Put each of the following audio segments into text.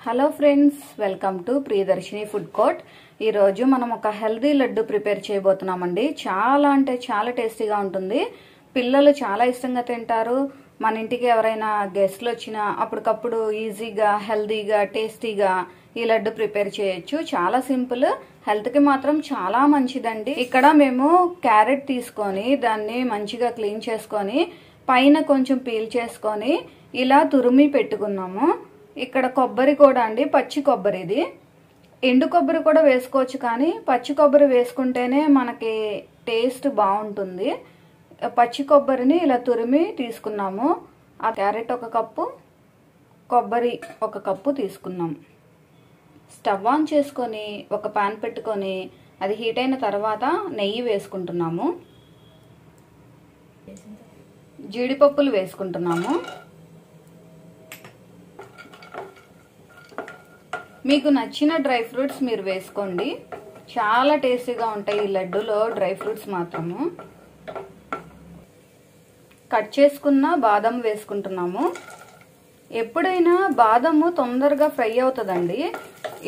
Hello friends, welcome to Priyadarshini food court. ఈరోజు మనం ఒక హెల్దీ లడ్డు ప్రిపేర్ చేయబోతున్నామండి. చాలా అంటే చాలా టేస్టీగా ఉంటుంది. పిల్లలు చాలా ఇష్టంగా తింటారు. మన ఇంటికి ఎవరైనా గెస్ట్లు వచ్చినా అప్పటికప్పుడు ఈజీగా, హెల్దీగా, టేస్టీగా ఈ లడ్డు ప్రిపేర్ చేయొచ్చు. చాలా సింపుల్, హెల్త్కి మాత్రం చాలా మంచిదండి. ఇక్కడ మేము క్యారెట్ తీసుకొని దాన్ని మంచిగా క్లీన్ చేసుకొని పైన కొంచెం పీల్ చేసుకొని ఇలా తురిమి పెట్టుకున్నాము. ఇక్కడ కొబ్బరి కూడా అండి, పచ్చి కొబ్బరి. ఇది ఎండు కొబ్బరి కూడా వేసుకోవచ్చు, కానీ పచ్చి కొబ్బరి వేసుకుంటేనే మనకి టేస్ట్ బాగుంటుంది. పచ్చి కొబ్బరిని ఇలా తురిమి తీసుకున్నాము. ఆ క్యారెట్ ఒక కప్పు, కొబ్బరి ఒక కప్పు తీసుకున్నాం. స్టవ్ ఆన్ చేసుకొని ఒక పాన్ పెట్టుకొని అది హీట్ అయిన తర్వాత నెయ్యి వేసుకుంటున్నాము. జీడిపప్పులు వేసుకుంటున్నాము. మీకు నచ్చిన డ్రై ఫ్రూట్స్ మీరు వేసుకోండి. చాలా టేస్టీగా ఉంటాయి ఈ లడ్డూలో డ్రై ఫ్రూట్స్ మాత్రము. కట్ చేసుకున్న బాదం వేసుకుంటున్నాము. ఎప్పుడైనా బాదము తొందరగా ఫ్రై అవుతుందండి.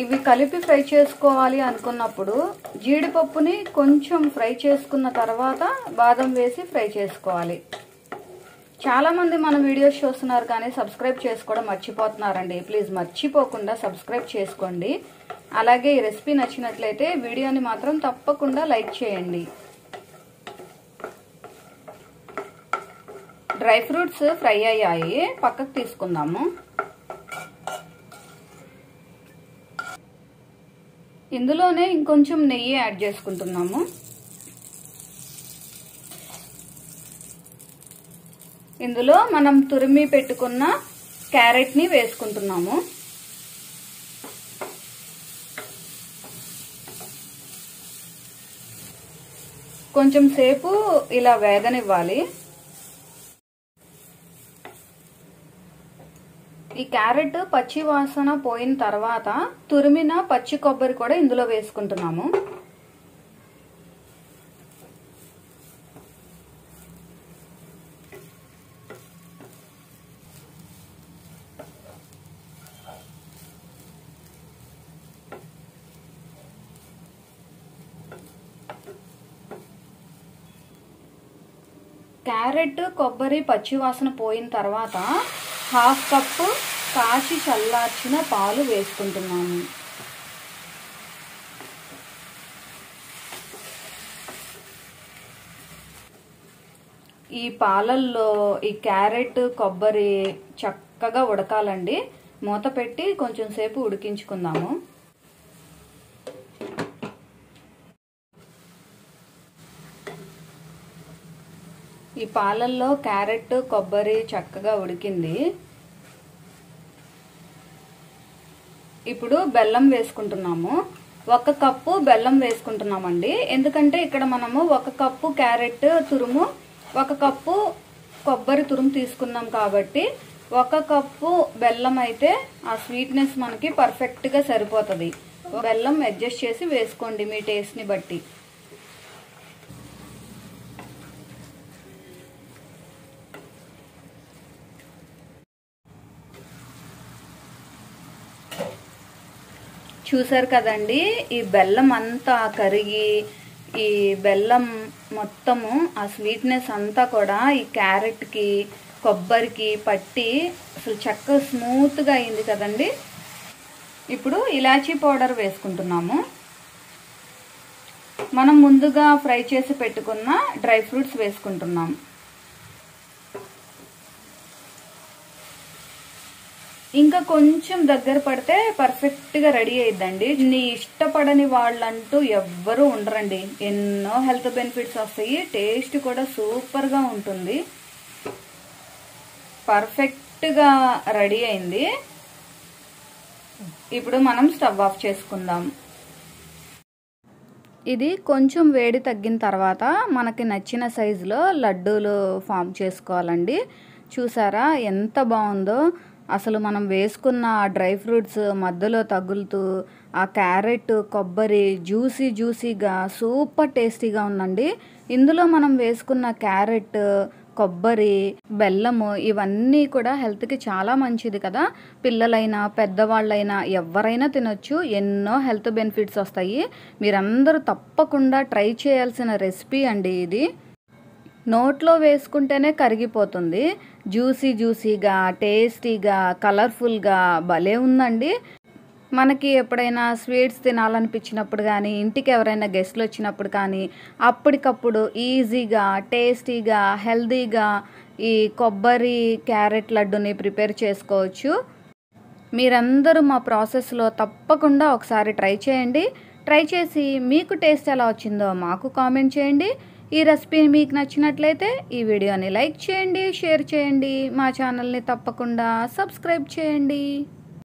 ఇవి కలిపి ఫ్రై చేసుకోవాలి అనుకున్నప్పుడు జీడిపప్పుని కొంచెం ఫ్రై చేసుకున్న తర్వాత బాదం వేసి ఫ్రై చేసుకోవాలి. చాలా మంది మన వీడియోస్ చూస్తున్నారు కానీ సబ్స్క్రైబ్ చేసుకోవడం మర్చిపోతున్నారండి. ప్లీజ్ మర్చిపోకుండా సబ్స్క్రైబ్ చేసుకోండి. అలాగే ఈ రెసిపీ నచ్చినట్లయితే వీడియోని మాత్రం తప్పకుండా లైక్ చేయండి. డ్రై ఫ్రూట్స్ ఫ్రై అయ్యాయి, పక్కకు తీసుకుందాము. ఇందులోనే ఇంకొంచెం నెయ్యి యాడ్ చేసుకుంటున్నాము. ఇందులో మనం తురిమి పెట్టుకున్న క్యారెట్ ని వేసుకుంటున్నాము. కొంచెం సేపు ఇలా వేగనివ్వాలి. ఈ క్యారెట్ పచ్చి వాసన పోయిన తర్వాత తురిమిన పచ్చి కొబ్బరి కూడా ఇందులో వేసుకుంటున్నాము. క్యారెట్, కొబ్బరి పచ్చి వాసన పోయిన తర్వాత హాఫ్ కప్పు కాచి చల్లార్చిన పాలు వేసుకుంటున్నాము. ఈ పాలల్లో ఈ క్యారెట్, కొబ్బరి చక్కగా ఉడకాలండి. మూత పెట్టి కొంచెం సేపు ఉడికించుకుందాము. ఈ పాలల్లో క్యారెట్, కొబ్బరి చక్కగా ఉడికింది. ఇప్పుడు బెల్లం వేసుకుంటున్నాము. 1 కప్పు బెల్లం వేసుకుంటున్నామండి. ఎందుకంటే ఇక్కడ మనము 1 కప్పు క్యారెట్ తురుము, 1 కప్పు కొబ్బరి తురుము తీసుకున్నాం కాబట్టి 1 కప్పు బెల్లం అయితే ఆ స్వీట్నెస్ మనకి పర్ఫెక్ట్ గా సరిపోతుంది. బెల్లం అడ్జస్ట్ చేసి వేసుకోండి మీ టేస్ట్ ని బట్టి. చూసారు కదండి, ఈ బెల్లం అంతా కరిగి ఈ బెల్లం మొత్తము ఆ స్వీట్నెస్ అంతా కూడా ఈ క్యారెట్కి, కొబ్బరికి పట్టి అసలు చక్కగా స్మూత్గా అయింది కదండి. ఇప్పుడు ఇలాచీ పౌడర్ వేసుకుంటున్నాము. మనం ముందుగా ఫ్రై చేసి పెట్టుకున్న డ్రై ఫ్రూట్స్ వేసుకుంటున్నాము. ఇంకా కొంచెం దగ్గర పడితే పర్ఫెక్ట్ గా రెడీ అయ్యిద్దండి. నీ ఇష్టపడని వాళ్ళంటూ ఎవ్వరూ ఉండరండి. ఎన్నో హెల్త్ బెనిఫిట్స్ వస్తాయి, టేస్ట్ కూడా సూపర్ గా ఉంటుంది. పర్ఫెక్ట్ గా రెడీ అయింది. ఇప్పుడు మనం స్టవ్ ఆఫ్ చేసుకుందాం. ఇది కొంచెం వేడి తగ్గిన తర్వాత మనకి నచ్చిన సైజులో లడ్డూలు ఫామ్ చేసుకోవాలండి. చూసారా ఎంత బాగుందో. అసలు మనం వేసుకున్న డ్రై ఫ్రూట్స్ మధ్యలో తగులుతూ ఆ క్యారెట్, కొబ్బరి జ్యూసీగా సూపర్ టేస్టీగా ఉందండి. ఇందులో మనం వేసుకున్న క్యారెట్, కొబ్బరి, బెల్లము ఇవన్నీ కూడా హెల్త్కి చాలా మంచిది కదా. పిల్లలైనా పెద్దవాళ్ళైనా ఎవరైనా తినొచ్చు. ఎన్నో హెల్త్ బెనిఫిట్స్ వస్తాయి. మీరందరూ తప్పకుండా ట్రై చేయాల్సిన రెసిపీ అండి ఇది. నోట్లో వేసుకుంటేనే కరిగిపోతుంది. జ్యూసీగా, టేస్టీగా, కలర్ఫుల్గా భలే ఉందండి. మనకి ఎప్పుడైనా స్వీట్స్ తినాలనిపించినప్పుడు కానీ, ఇంటికి ఎవరైనా గెస్ట్లు వచ్చినప్పుడు కానీ, అప్పటికప్పుడు ఈజీగా, టేస్టీగా, హెల్తీగా ఈ కొబ్బరి క్యారెట్ లడ్డుని ప్రిపేర్ చేసుకోవచ్చు. మీరందరూ మా ప్రాసెస్లో తప్పకుండా ఒకసారి ట్రై చేయండి. ట్రై చేసి మీకు టేస్ట్ ఎలా వచ్చిందో మాకు కామెంట్ చేయండి. ఈ రెసిపీ మీకు నచ్చినట్లయితే ఈ వీడియోని లైక్ చేయండి, షేర్ చేయండి. మా ఛానల్ని తప్పకుండా సబ్స్క్రైబ్ చేయండి.